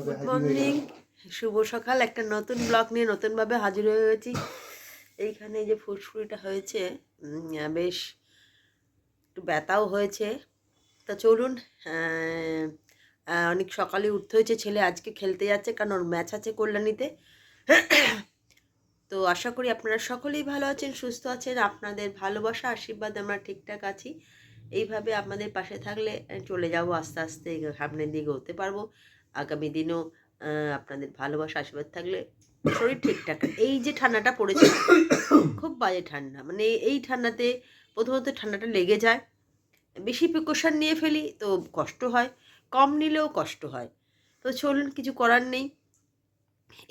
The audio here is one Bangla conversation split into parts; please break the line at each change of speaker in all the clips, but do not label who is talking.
গুড মর্নিং, শুভ সকাল। একটা নতুন ব্লগ নিয়ে নতুনভাবে হাজির হয়ে গেছি। এইখানে যে ফুসফুরিটা হয়েছে, বেশ একটু ব্যথাও হয়েছে। তা চলুন, অনেক সকালে উঠতে হয়েছে। ছেলে আজকে খেলতে যাচ্ছে, কারণ ওর ম্যাচ আছে কল্যাণীতে। তো আশা করি আপনারা সকলেই ভালো আছেন, সুস্থ আছেন। আপনাদের ভালোবাসা আশীর্বাদ আমরা ঠিকঠাক আছি। এইভাবে আপনাদের পাশে থাকলে চলে যাব আস্তে আস্তে সামনের দিকে হতে পারবো। আগামী দিনেও আপনাদের ভালোবাসা আশীর্বাদ থাকলে শরীর ঠিকঠাক। এই যে ঠান্ডাটা পড়েছে, খুব বাজে ঠান্ডা। মানে এই ঠান্ডাতে প্রথমত ঠান্ডাটা লেগে যায়, বেশি প্রিকশন নিয়ে ফেলি তো কষ্ট হয়, কম নিলেও কষ্ট হয়। তো চলুন, কিছু করার নেই,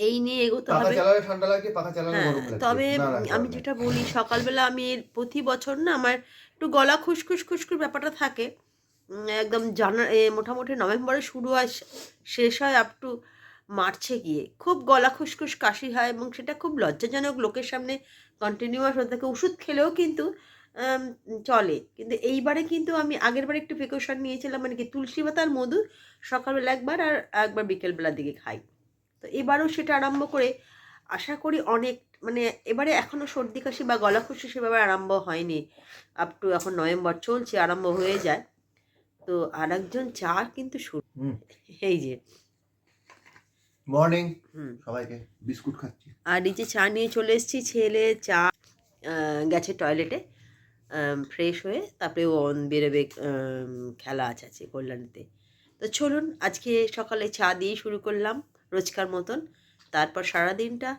এই নিয়ে এগোতে
পাখা
হবে।
চালালে ঠান্ডা লাগে, পাখা চালালে
হ্যাঁ,
গরম লাগে,
তবে
না না
আমি
করার নেই।
যেটা বলি, সকালবেলা আমি প্রতি বছর না আমার একটু গলা খুসখুস খুসখুস ব্যাপারটা থাকে। একদম মোটামুটি নভেম্বরে শুরু হয়, শেষ হয় আপ টু মার্চে গিয়ে খুব গলা খুসখুস কাশি হয়, এবং সেটা খুব লজ্জাজনক লোকের সামনে কন্টিনিউয়াস হতে থাকে। ওষুধ খেলেও কিন্তু আম, চলে, কিন্তু এইবারে কিন্তু আমি আগের বারে একটু প্রিকশন নিয়েছিলাম, মানে কি তুলসী পাতার মধু সকালবেলা একবার আর একবার বিকেলবেলার দিকে খাই। তো এবারও সেটা আরম্ভ করে আশা করি অনেক, মানে এবারে এখনও সর্দি কাশি বা গলা খুশি সেভাবে আরম্ভ হয়নি। আপ টু এখন নভেম্বর চলছে, আরম্ভ হয়ে যায়। তো আর একজন চা কিন্তু শুরু, এই যে
মর্নিং সবাইকে, বিস্কুট খাচ্ছি।
আর এই যে চা নিয়ে চলে এসেছি। ছেলে চা গেছে টয়লেটে, ফ্রেশ হয়ে, তারপরে ও বেরোবে, খেলা আছে কল্যাণীতে। তো চলুন, আজকে সকালে চা দিয়েই শুরু করলাম রোজকার মতন। তারপর সারাদিনটা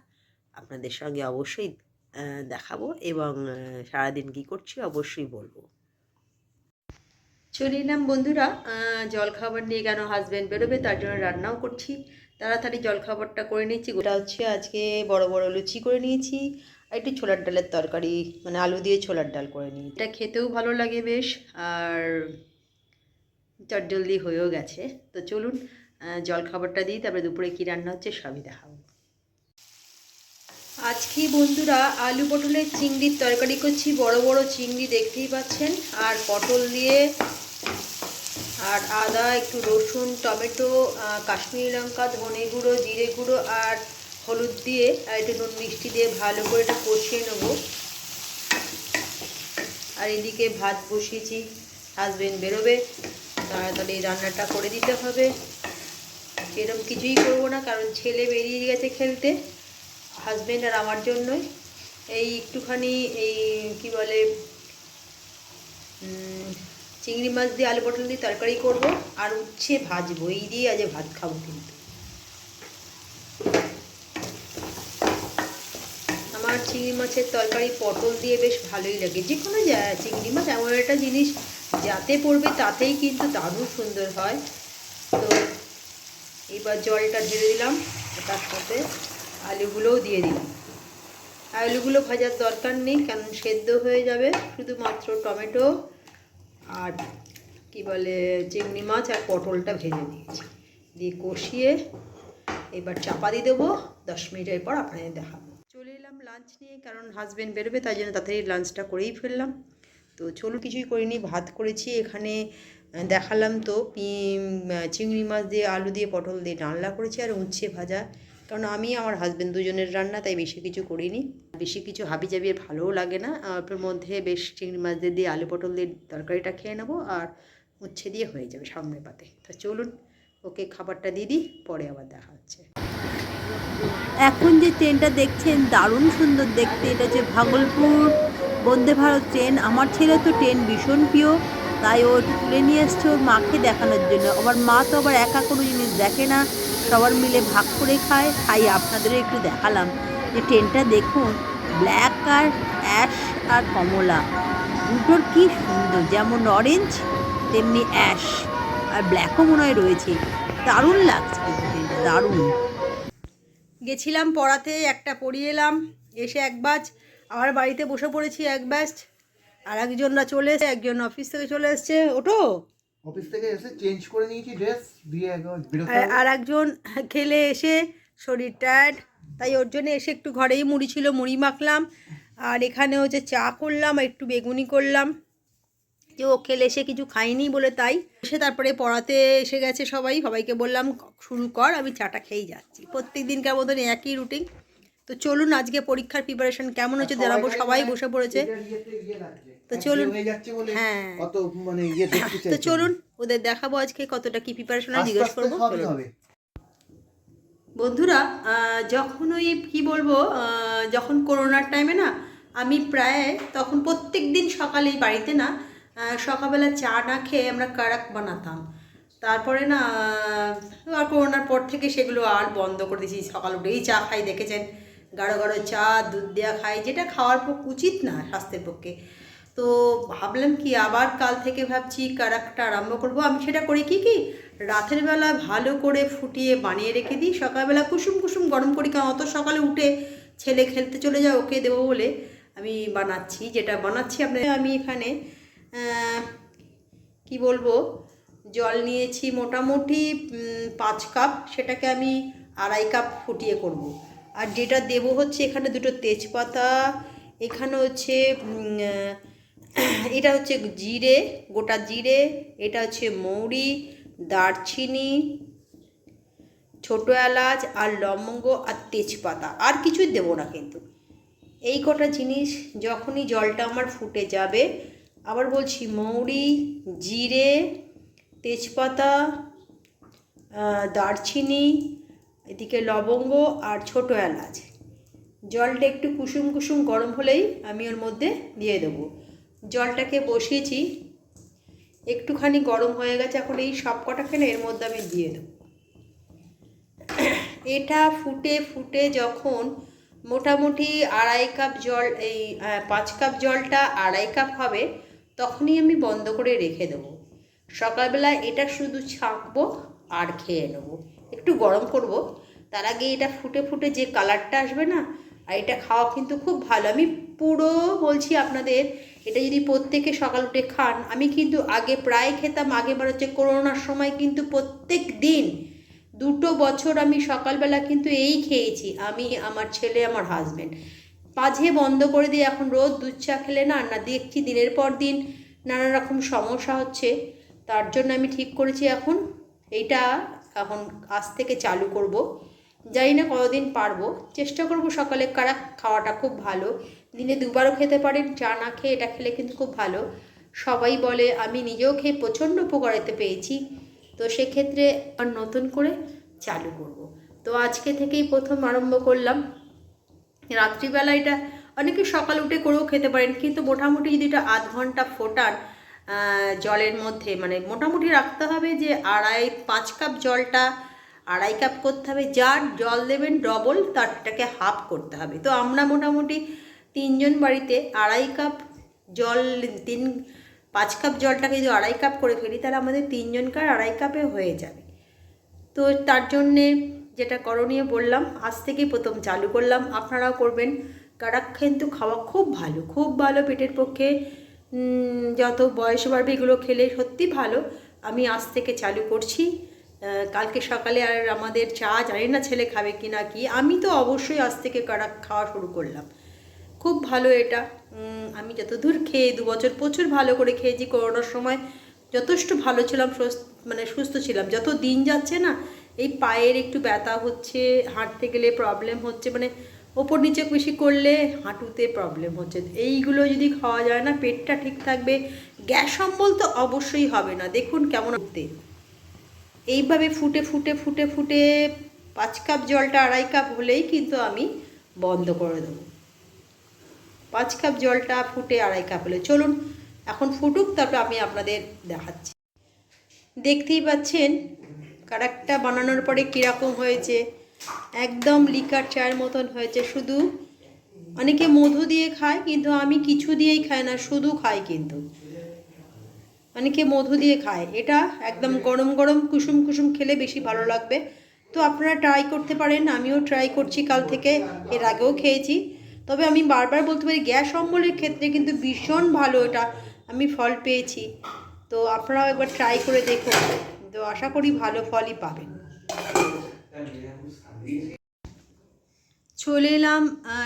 আপনাদের সঙ্গে অবশ্যই দেখাবো, এবং সারাদিন কী করছি অবশ্যই বলবো। চলে এলাম বন্ধুরা, জলখাবার নিয়ে। কেন, হাজব্যান্ড বেরোবে, তার জন্য রান্নাও করছি। তাড়াতাড়ি জলখাবারটা করে নিচ্ছি। ওটা হচ্ছে আজকে বড় বড় লুচি করে নিয়েছি, আর একটু ছোলার ডালের তরকারি, মানে আলু দিয়ে ছোলার ডাল করে নিয়েছি। এটা খেতেও ভালো লাগে বেশ, আর চটজলদি হয়েও গেছে। তো চলুন জলখাবারটা দিই, তারপরে দুপুরে কী রান্না হচ্ছে সবই দেখাবো। আজকে বন্ধুরা আলু পটলের চিংড়ির তরকারি করছি। বড় বড় চিংড়ি দেখতেই পাচ্ছেন, আর পটল দিয়ে, আর আদা, একটু রসুন, টমেটো, কাশ্মীরি লঙ্কা, ধনে গুঁড়ো, জিরে গুঁড়ো আর হলুদ দিয়ে, আর একটু নুন মিষ্টি দিয়ে ভালো করে এটা কষিয়ে নেব। আর এদিকে ভাত বসিয়েছি, হাজবেন্ড বেরোবে, তাড়াতাড়ি রান্নাটা করে দিতে হবে। এরকম কিছুই করবো না, কারণ ছেলে বেরিয়ে গেছে খেলতে, হাজবেন্ড আর আমার জন্যই। এই একটুখানি এই কি বলে, চিংড়ি মাছ দিয়ে আলু পটল দিয়ে তরকারি করব, আর উচ্ছে ভাজবো। এই দিয়ে আজ ভাত খাবো। কিন্তু আমার চিংড়ি মাছের তরকারি পটল দিয়ে বেশ ভালোই লাগে। যে কোনো চিংড়ি মাছ এমন একটা জিনিস, যাতে পড়বে তাতেই কিন্তু দারুণ সুন্দর হয়। তো এবার জলটা ঢেলে দিলাম, তার সাথে আলুগুলোও দিয়ে দিলাম। আলুগুলো ভাজার দরকার নেই, কারণ সেদ্ধ হয়ে যাবে। শুধুমাত্র টমেটো আর কি বলে চিংড়ি মাছ আর পটলটা ভেজে নিয়েছি, দিয়ে কষিয়ে এবার চাপা দিয়ে দেবো। 10 মিনিটের পর আপনাদের দেখাবো। চলে এলাম লাঞ্চ নিয়ে, কারণ হাজব্যান্ড বেরোবে, তাই জন্য তাড়াতাড়ি লাঞ্চটা করেই ফেললাম। তো চলো, কিছুই করিনি, ভাত করেছি। এখানে দেখালাম তো চিংড়ি মাছ দিয়ে আলু দিয়ে পটল দিয়ে ডালনা করেছি, আর উচ্ছে ভাজা। কারণ আমি আমার হাজব্যান্ড দুজনের রান্না, তাই বেশি কিছু করিনি। বেশি কিছু হাবিজাবি ভালোও লাগে না। অল্পের মধ্যে বেশ চিংড়ি মাছ দিয়ে আলু পটল দিয়ে তরকারিটা খেয়ে নেবো, আর উচ্ছে দিয়ে হয়ে যাবে সামনের পাতে। তো চলুন, ওকে খাবারটা দিয়ে দিই, পরে আবার দেখা হচ্ছে। এখন যে ট্রেনটা দেখছেন দারুণ সুন্দর দেখতে, এটা হচ্ছে ভাগলপুর বন্দে ভারত ট্রেন। আমার ছেলে তো ট্রেন ভীষণ প্রিয়, তাই ও একটু তুলে নিয়ে এসছে ওর মাকে দেখানোর জন্য। আমার মা তো আবার একা কোনো জিনিস দেখে না, সবার মিলে ভাগ করে খায়। তাই আপনাদেরও একটু দেখালাম যে ট্রেনটা দেখুন, ব্ল্যাক আর অ্যাশ আর কমলা দুটোর কি সুন্দর, যেমন অরেঞ্জ তেমনি অ্যাশ, আর ব্ল্যাকও মনে হয় রয়েছে। দারুণ লাগছে কিন্তু ট্রেনটা, দারুণ। গেছিলাম পড়াতে, একটা পড়িয়ে এলাম, এসে এক বাজ আবার বাড়িতে বসে পড়েছি এক ব্যাচ। আর একজনরা চলে এসে, একজন অফিস থেকে চলে এসছে, ওটো
অফিস থেকে এসে চেঞ্জ করে নিয়েছি ড্রেস, দিয়ে একবার বেরোতে হবে।
আর একজন খেলে এসে শরীর টায়ার্ড, তাই ওর জন্য এসে একটু ঘরেই মুড়ি ছিল, মুড়ি মাখলাম। আর এখানে হচ্ছে চা করলাম, একটু বেগুনি করলাম। যে ও খেলে এসে কিছু খাইনি বলে তাই এসে তারপরে পড়াতে এসে গেছে সবাইকে বললাম শুরু কর, আমি চাটা খেয়েই যাচ্ছি। প্রত্যেক দিনকার মতন একই রুটিন। তো চলুন আজকে পরীক্ষার প্রিপারেশন কেমন হচ্ছে জানাবো। সবাই বসে পড়েছে, তো চলুন। হ্যাঁ, তো চলুন ওদের দেখাবো আজকে কতটা কি প্রিপারেশন হয়, জিজ্ঞেস করবো। বন্ধুরা, যখন ওই কী বলবো, যখন করোনার টাইমে না আমি প্রায় তখন প্রত্যেক দিন সকালেই বাড়িতে না সকালবেলা চা না খেয়ে আমরা কারাক বানাতাম। তারপরে না আর করোনার পর থেকে সেগুলো আর বন্ধ করে দিয়েছি। সকাল উঠেই চা খাই, দেখেছেন, গাঢ় গাঢ় চা দুধ দেওয়া খাই, যেটা খাওয়ার উচিত না স্বাস্থ্যের পক্ষে। তো ভাবলাম কি আবার কাল থেকে ভাবছি কারাকটা আরম্ভ করব। আমি সেটা করি কি রাতের বেলা ভালো করে ফুটিয়ে বানিয়ে রেখে দিই, সকালবেলা কুসুম কুসুম গরম করি, কারণ অত সকালে উঠে ছেলে খেলতে চলে যায়, ওকে দেবো বলে আমি বানাচ্ছি। যেটা বানাচ্ছি আমি এখানে কি বলবো, জল নিয়েছি মোটামুটি 5 কাপ, সেটাকে আমি 2.5 কাপ ফুটিয়ে করব। আর যেটা দেবো হচ্ছে এখানে 2টো তেজপাতা, এখানে হচ্ছে এটা হচ্ছে জিরে, গোটা জিরে, এটা হচ্ছে মৌরি, দারচিনি, ছোটো এলাচ আর লবঙ্গ আর তেজপাতা, আর কিছুই দেবো না কিন্তু। এই কটা জিনিস যখনই জলটা আমার ফুটে যাবে, আবার বলছি মৌরি, জিরে, তেজপাতা, দারচিনি, এদিকে লবঙ্গ আর ছোটো এলাচ, জলটা একটু কুসুম কুসুম গরম হলেই আমি ওর মধ্যে দিয়ে দেবো। জলটাকে বসিয়েছি, একটুখানি গরম হয়ে গেছে, এখন এই সব কটাকে না এর মধ্যে আমি দিয়ে দেবো। এটা ফুটে ফুটে যখন মোটামুটি 2.5 কাপ জল, এই 5 কাপ জলটা 2.5 কাপ হবে, তখনই আমি বন্ধ করে রেখে দেবো। সকালবেলা এটা শুধু ছাঁকবো আর খেয়ে নেবো, একটু গরম করব। তার আগে এটা ফুটে ফুটে যে কালারটা আসবে না, আর এটা খাওয়া কিন্তু খুব ভালো। আমি পুরো বলছি আপনাদের, এটা যদি প্রত্যেকে সকাল উঠে খান, আমি কিন্তু আগে প্রায় খেতাম, আগেবার হচ্ছে করোনার সময় কিন্তু প্রত্যেক দিন 2 বছর আমি সকালবেলা কিন্তু এই খেয়েছি, আমি, আমার ছেলে, আমার হাজব্যান্ড। মাঝে বন্ধ করে দিয়ে এখন রোজ দুধ চা খেলে না দেখছি দিনের পর দিন নানা রকম সমস্যা হচ্ছে। তার জন্য আমি ঠিক করেছি এখন এখন আজ থেকে চালু করব। জানি না কতদিন পারবো, চেষ্টা করব। সকালে কারাক খাওয়াটা খুব ভালো, দিনে 2বারও খেতে পারেন, চা না খেয়ে এটা খেলে কিন্তু খুব ভালো। সবাই বলে, আমি নিজেও খেয়ে প্রচণ্ড উপকারিতা পেয়েছি। তো সেক্ষেত্রে আর নতুন করে চালু করব। তো আজকে থেকেই প্রথম আরম্ভ করলাম। রাত্রিবেলা এটা অনেকে সকাল উঠে করেও খেতে পারেন, কিন্তু মোটামুটি যদি এটা আধ ঘন্টা ফোটান জলের মধ্যে, মানে মোটামুটি রাখতে হবে যে 5 কাপ জলটা 2.5 কাপ করতে হবে। যার জল দেবেন ডবল, তারটাকে হাফ করতে হবে। তো আমরা মোটামুটি 3 জন বাড়িতে 2.5 কাপ জল, 5 কাপ জলটাকে যদি 2.5 কাপ করে ফেলি, তাহলে আমাদের 3 জনকার 2.5 কাপে হয়ে যাবে। তো তার জন্যে যেটা করণীয় বললাম, আজ থেকেই প্রথম চালু করলাম, আপনারাও করবেন। কারাক কিন্তু খাওয়া খুব ভালো, খুব ভালো পেটের পক্ষে। যত বয়স বাড়বে এগুলো খেলে সত্যি ভালো। আমি আজ থেকে চালু করছি। কালকে সকালে আর আমাদের চা, জানি না ছেলে খাবে কি না কি, আমি তো অবশ্যই আজ থেকে কারাক খাওয়া শুরু করলাম। খুব ভালো এটা। আমি যতদূর খেয়ে 2 বছর প্রচুর ভালো করে খেয়েছি। করোনার সময় যথেষ্ট ভালো ছিলাম, মানে সুস্থ ছিলাম। যত দিন যাচ্ছে না, এই পায়ের একটু ব্যথা হচ্ছে, হাঁটতে গেলে প্রবলেম হচ্ছে, মানে ওপর নিচে বেশি করলে হাঁটুতে প্রবলেম হচ্ছে। এইগুলো যদি খাওয়া যায় না, পেটটা ঠিক থাকবে, গ্যাস অম্বল তো অবশ্যই হবে না। দেখুন কেমন হতে, এইভাবে ফুটে ফুটে ফুটে ফুটে 5 কাপ জলটা 2.5 কাপ হলেই কিন্তু আমি বন্ধ করে দেবো। 5 কাপ জলটা ফুটে 2.5 কাপ হলে, চলুন এখন ফুটুক, তারপর আমি আপনাদের দেখাচ্ছি। দেখতেই পাচ্ছেন কারাকটা বানানোর পরে কীরকম হয়েছে, একদম লিকার চায়ের মতন হয়েছে। শুধু অনেকে মধু দিয়ে খায়, কিন্তু আমি কিছু দিয়েই খাই না, শুধু খাই। কিন্তু অনেকে মধু দিয়ে খায়, এটা একদম গরম গরম কুসুম কুসুম খেলে বেশি ভালো লাগবে। তো আপনারা ট্রাই করতে পারেন, আমিও ট্রাই করছি কাল থেকে, এর আগেও খেয়েছি। তবে আমি বারবার বলতে পারি, গ্যাস অম্বলের ক্ষেত্রে কিন্তু ভীষণ ভালো, এটা আমি ফল পেয়েছি। তো আপনারাও একবার ট্রাই করে দেখুন, তো আশা করি ভালো ফলই পাবেন। চলে এলাম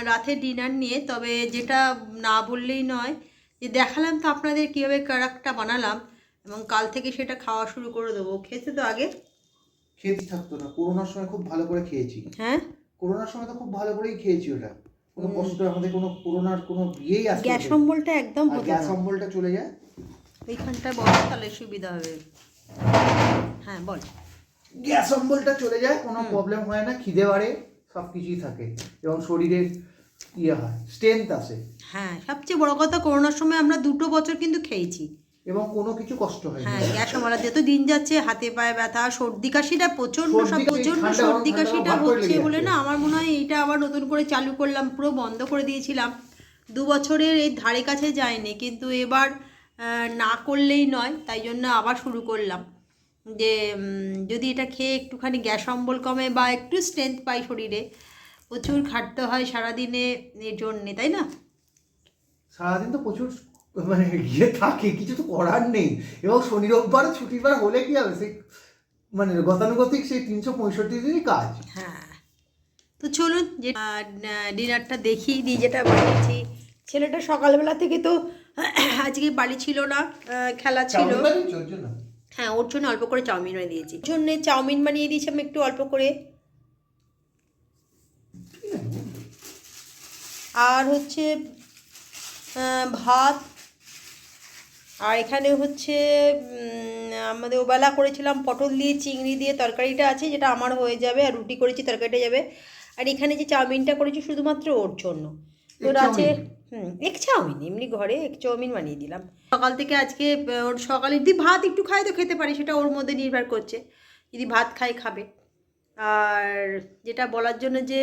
রাতের ডিনার নিয়ে। তবে যেটা না বললেই নয়, যে দেখালাম তো আপনাদের কীভাবে কারাকটা বানালাম, এবং কাল থেকে সেটা খাওয়া শুরু করে দেবো। খেতে তো আগে
খেতে থাকতো না, করোনার সময় খুব ভালো করে খেয়েছি।
হ্যাঁ,
করোনার সময় তো খুব ভালো করেই খেয়েছি ওটা, কোনো কষ্ট আমাদের কোনো করোনার কোনো ইয়েই আসে
গ্যাস অম্বলটা একদম হতো
গ্যাস
না।
অম্বলটা চলে যায়।
এইখানটায় বলো তাহলে সুবিধা হবে। হ্যাঁ বল।
গ্যাস অম্বলটা চলে যায়, কোনো প্রবলেম হয় না, খিদে বাড়ে, সব কিছুই থাকে এবং শরীরের ইয়ে হয়, স্ট্রেংথ আসে।
হ্যাঁ, সবচেয়ে বড় কথা করোনার সময় আমরা 2 বছর কিন্তু খেয়েছি
এবং কোনো কিছু কষ্ট হয় না।
হ্যাঁ, গ্যাস অম্বল যত দিন যাচ্ছে হাতে পায়ে ব্যথা, সর্দি কাশিটা প্রচণ্ড, সর্দি কাশিটা হচ্ছে বলে না, আমার মনে হয় এইটা আবার নতুন করে চালু করলাম, পুরো বন্ধ করে দিয়েছিলাম 2 বছরের এই ধারে কাছে যায়নি, কিন্তু এবার না করলেই নয়, তাই জন্য আবার শুরু করলাম যে যদি এটা খেয়ে একটুখানি গ্যাস অম্বল কমে বা একটু স্ট্রেংথ পাই শরীরে। প্রচুর খাটতে হয় সারাদিনে এর জন্যে, তাই না?
সারাদিন তো প্রচুর মানে ইয়ে থাকে, কিছু তো করার নেই, এবং শনি রোববার ছুটির বার হলে কি হবে, সেই মানে গতানুগতিক সেই 365 দিনই কাজ।
হ্যাঁ, তো চলুন যে ডিনারটা দেখি দিই যেটা বানিয়েছি। ছেলেটা সকালবেলা থেকে তো আজকে বাড়ি ছিল না, খেলা ছিল। হ্যাঁ, ওর জন্য অল্প করে চাউমিন বানিয়ে দিয়েছি, ওর জন্য চাউমিন বানিয়ে দিয়েছি আমি একটু অল্প করে। আর হচ্ছে ভাত, আর এখানে হচ্ছে আমাদের ওবেলা করেছিলাম পটল দিয়ে চিংড়ি দিয়ে তরকারিটা আছে, যেটা আমার হয়ে যাবে, আর রুটি করেছি তরকারিটা যাবে। আর এখানে যে চাউমিনটা করেছি শুধুমাত্র ওর জন্য, তোর আছে এক চাউমিন, এমনি ঘরে এক চাউমিন বানিয়ে দিলাম। সকাল থেকে আজকে ওর সকালে যদি ভাত একটু খায় তো খেতে পারি, সেটা ওর মধ্যে নির্ভর করছে, যদি ভাত খায় খাবে। আর যেটা বলার জন্য যে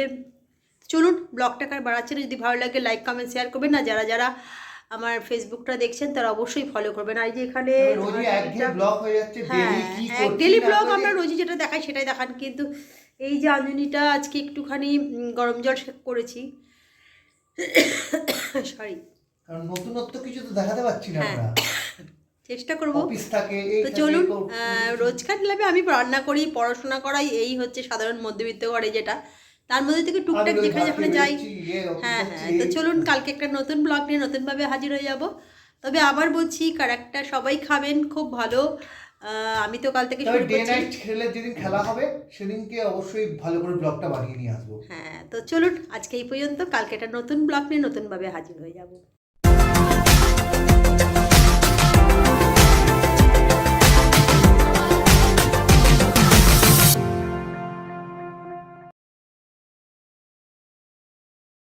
চলুন ব্লগটাকে আর বাড়াচ্ছে না, যদি ভালো লাগে লাইক কমেন্ট শেয়ার করবেন না, যারা যারা আমার ফেসবুকটা দেখছেন তারা অবশ্যই ফলো করবেন। আর যে এখানে হ্যাঁ ডেলি ব্লগ আমরা রোজই যেটা দেখাই সেটাই দেখান, কিন্তু এই যে আঞ্জনিটা আজকে একটুখানি গরম জল করেছি, সরি,
কারণ নতুনত্ব কিছু তো দেখাতে পাচ্ছি না আমরা,
চেষ্টা করবো।
অফিস থাকে।
তো চলুন, রোজকার লাভে আমি রান্না করি, পড়াশোনা করাই, এই হচ্ছে সাধারণ মধ্যবিত্ত ঘরে যেটা, তার মধ্যে থেকে টুকটাক যেখানে যাই। হ্যাঁ হ্যাঁ, তো চলুন কালকে একটা নতুন ব্লগ নিয়ে নতুনভাবে হাজির হয়ে যাব। তবে আবার বলছি কারাকটা সবাই খাবেন, খুব ভালো। আমি তো কাল থেকে শুরু করছি,
যেদিন খেলা হবে সেদিনকে অবশ্যই ভালো করে ব্লগটা বানিয়ে নিয়ে আসবো।
হ্যাঁ, তো চলুন আজকে এই পর্যন্ত, কালকে একটা নতুন ব্লগ নিয়ে নতুনভাবে হাজির হয়ে যাব।